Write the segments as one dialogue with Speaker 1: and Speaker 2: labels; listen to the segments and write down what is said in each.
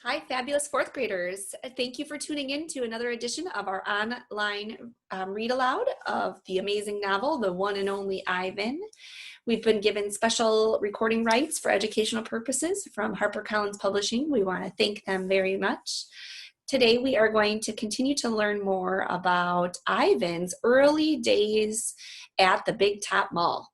Speaker 1: Hi, fabulous fourth graders. Thank you for tuning in to another edition of our online read aloud of the amazing novel, The One and Only Ivan. We've been given special recording rights for educational purposes from HarperCollins Publishing. We want to thank them very much. Today we are going to continue to learn more about Ivan's early days at the Big Top Mall.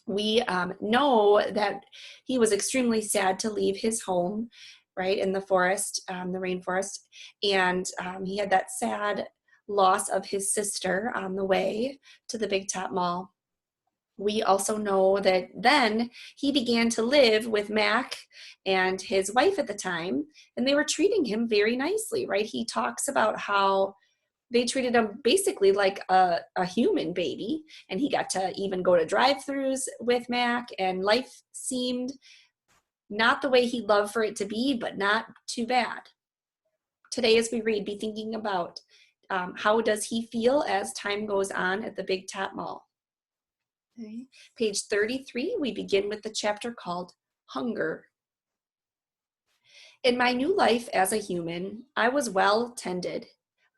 Speaker 1: We know that he was extremely sad to leave his home, right, in the forest, the rainforest, and he had that sad loss of his sister on the way to the Big Top Mall. We also know that then he began to live with Mac and his wife at the time, and they were treating him very nicely, right? He talks about how they treated him basically like a human baby, and he got to even go to drive-thrus with Mac, and life seemed not the way he'd love for it to be, but not too bad. Today, as we read, be thinking about how does he feel as time goes on at the Big Top Mall. Okay. Page 33, we begin with the chapter called Hunger. In my new life as a human, I was well tended.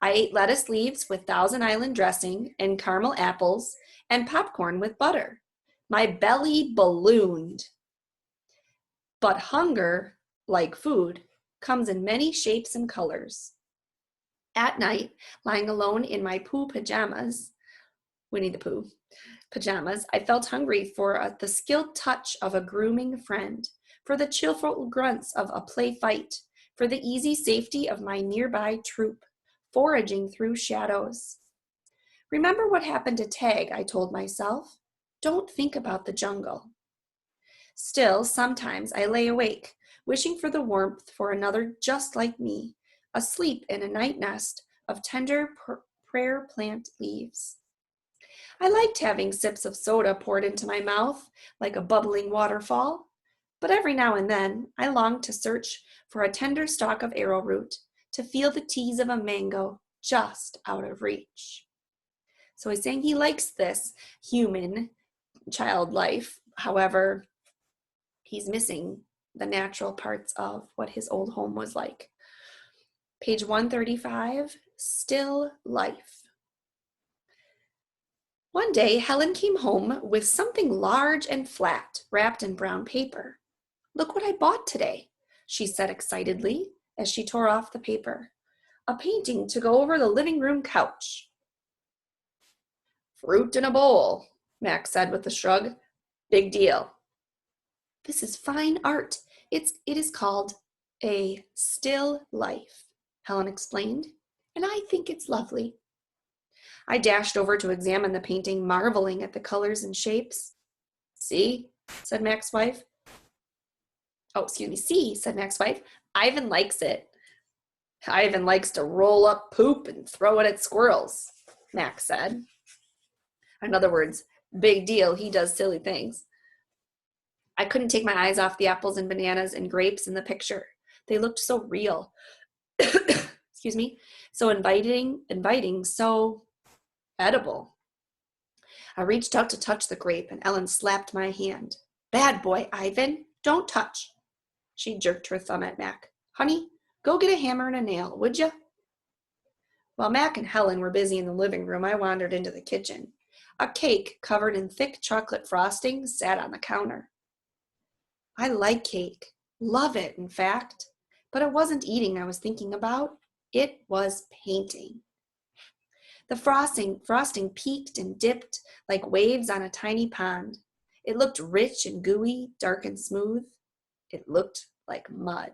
Speaker 1: I ate lettuce leaves with Thousand Island dressing and caramel apples and popcorn with butter. My belly ballooned. But hunger, like food, comes in many shapes and colors. At night, lying alone in my Winnie the Pooh pajamas, I felt hungry for the skilled touch of a grooming friend, for the cheerful grunts of a play fight, for the easy safety of my nearby troop, foraging through shadows. Remember what happened to Tag, I told myself. Don't think about the jungle. Still, sometimes I lay awake, wishing for the warmth for another just like me, asleep in a night nest of tender prayer plant leaves. I liked having sips of soda poured into my mouth like a bubbling waterfall, but every now and then I longed to search for a tender stalk of arrowroot, to feel the tease of a mango just out of reach. So he's saying he likes this human child life. However, he's missing the natural parts of what his old home was like. Page 135, Still Life. One day, Helen came home with something large and flat, wrapped in brown paper. Look what I bought today, she said excitedly as she tore off the paper. A painting to go over the living room couch. Fruit in a bowl, Max said with a shrug. Big deal. This is fine art. It is called a still life, Helen explained, and I think it's lovely. I dashed over to examine the painting, marveling at the colors and shapes. See, said Mac's wife. See, said Mac's wife. Ivan likes it. Ivan likes to roll up poop and throw it at squirrels, Mac said. In other words, big deal, he does silly things. I couldn't take my eyes off the apples and bananas and grapes in the picture. They looked so real. Excuse me. So inviting, so edible. I reached out to touch the grape, and Ellen slapped my hand. Bad boy, Ivan. Don't touch. She jerked her thumb at Mac. Honey, go get a hammer and a nail, would you? While Mac and Helen were busy in the living room, I wandered into the kitchen. A cake covered in thick chocolate frosting sat on the counter. I like cake. Love it, in fact. But it wasn't eating I was thinking about. It was painting. The frosting peaked and dipped like waves on a tiny pond. It looked rich and gooey, dark and smooth. It looked like mud.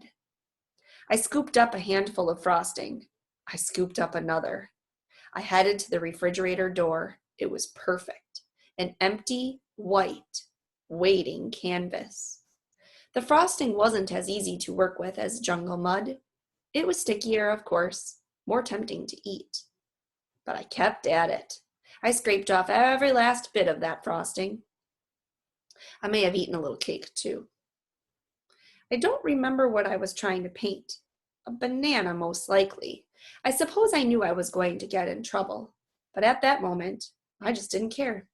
Speaker 1: I scooped up a handful of frosting. I scooped up another. I headed to the refrigerator door. It was perfect. An empty, white, waiting canvas. The frosting wasn't as easy to work with as jungle mud. It was stickier, of course, more tempting to eat. But I kept at it. I scraped off every last bit of that frosting. I may have eaten a little cake, too. I don't remember what I was trying to paint. A banana, most likely. I suppose I knew I was going to get in trouble. But at that moment, I just didn't care.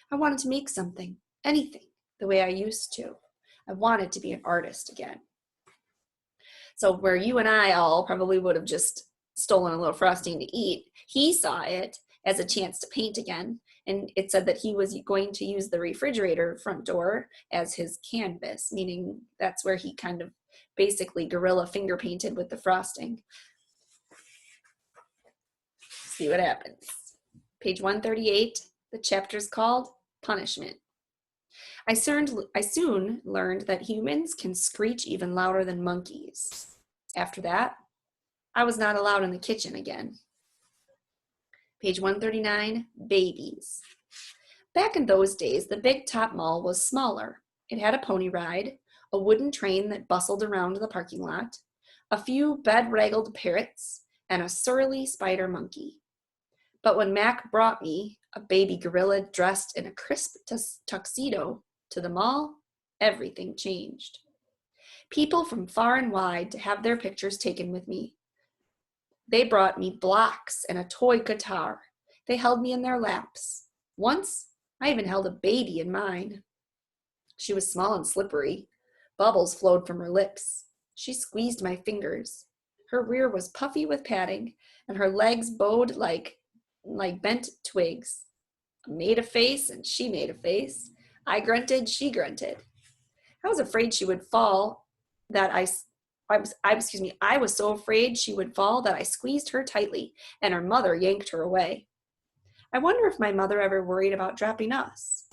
Speaker 1: I wanted to make something, anything, the way I used to. I wanted to be an artist again. So where you and I all probably would have just stolen a little frosting to eat, he saw it as a chance to paint again. And it said that he was going to use the refrigerator front door as his canvas, meaning that's where he kind of basically guerrilla finger painted with the frosting. See what happens. Page 138, the chapter's called Punishment. I soon learned that humans can screech even louder than monkeys. After that, I was not allowed in the kitchen again. Page 139, babies. Back in those days, the Big Top Mall was smaller. It had a pony ride, a wooden train that bustled around the parking lot, a few bed-raggled parrots, and a surly spider monkey. But when Mac brought me, a baby gorilla dressed in a crisp tuxedo, to the mall, everything changed. People from far and wide to have their pictures taken with me. They brought me blocks and a toy guitar. They held me in their laps. Once, I even held a baby in mine. She was small and slippery. Bubbles flowed from her lips. She squeezed my fingers. Her rear was puffy with padding, and her legs bowed like bent twigs. I made a face, and she made a face. I grunted, she grunted. I was afraid she would fall that I was so afraid she would fall that I squeezed her tightly, and her mother yanked her away. I wonder if my mother ever worried about dropping us.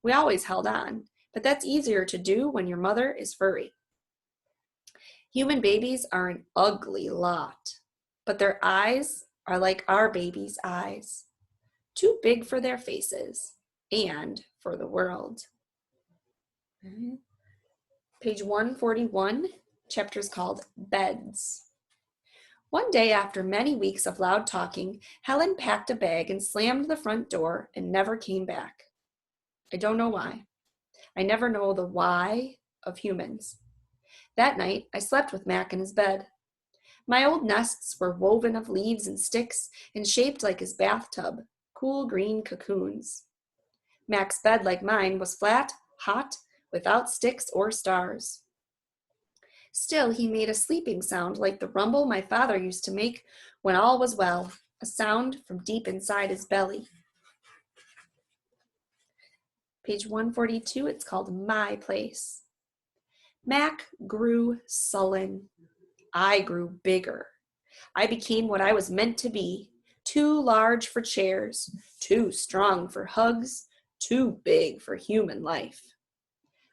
Speaker 1: We always held on, but that's easier to do when your mother is furry. Human babies are an ugly lot, but their eyes are like our babies' eyes, too big for their faces and for the world. Page 141, chapter is called Beds. One day after many weeks of loud talking, Helen packed a bag and slammed the front door and never came back. I don't know why. I never know the why of humans. That night, I slept with Mac in his bed. My old nests were woven of leaves and sticks and shaped like his bathtub, cool green cocoons. Mac's bed, like mine, was flat, hot, without sticks or stars. Still, he made a sleeping sound like the rumble my father used to make when all was well, a sound from deep inside his belly. Page 142, it's called My Place. Mac grew sullen. I grew bigger. I became what I was meant to be, too large for chairs, too strong for hugs, too big for human life.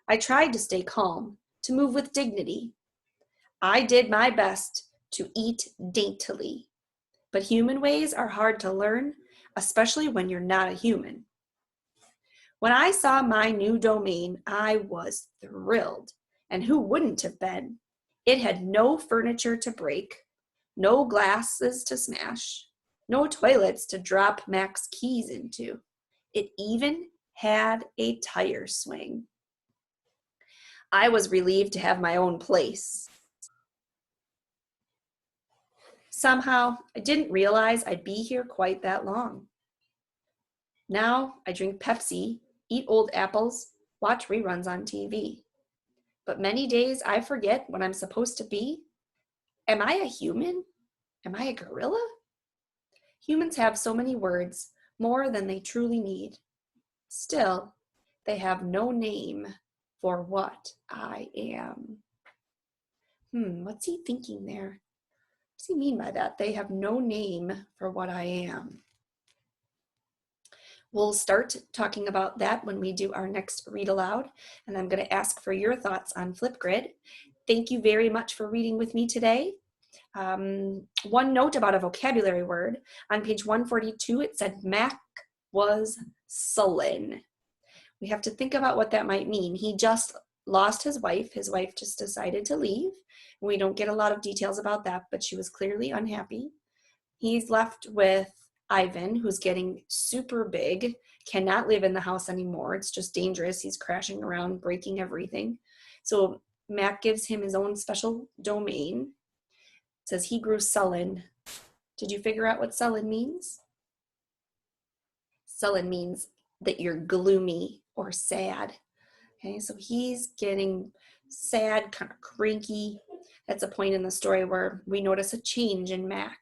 Speaker 1: I tried to stay calm, to move with dignity. I did my best to eat daintily, but human ways are hard to learn, especially when you're not a human. When I saw my new domain, I was thrilled, and who wouldn't have been? It had no furniture to break, no glasses to smash, no toilets to drop Mac's keys into. It even had a tire swing. I was relieved to have my own place. Somehow, I didn't realize I'd be here quite that long. Now, I drink Pepsi, eat old apples, watch reruns on TV. But many days I forget what I'm supposed to be. Am I a human? Am I a gorilla? Humans have so many words, more than they truly need. Still, they have no name for what I am. What's he thinking there? What does he mean by that? They have no name for what I am. We'll start talking about that when we do our next read aloud, and I'm going to ask for your thoughts on Flipgrid. Thank you very much for reading with me today. One note about a vocabulary word. On page 142, it said Mac was sullen. We have to think about what that might mean. He just lost his wife. His wife just decided to leave. We don't get a lot of details about that, but she was clearly unhappy. He's left with Ivan, who's getting super big, cannot live in the house anymore. It's just dangerous. He's crashing around, breaking everything. So Mac gives him his own special domain. It says he grew sullen. Did you figure out what sullen means? Sullen means that you're gloomy or sad. Okay, so he's getting sad, kind of cranky. That's a point in the story where we notice a change in Mac.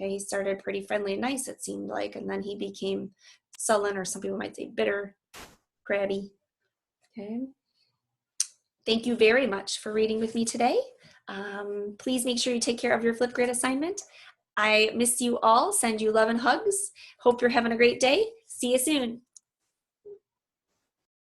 Speaker 1: Okay, he started pretty friendly and nice, it seemed like, and then he became sullen, or some people might say bitter, crabby. Okay. Thank you very much for reading with me today. Please make sure you take care of your Flipgrid assignment. I miss you all, send you love and hugs. Hope you're having a great day. See you soon.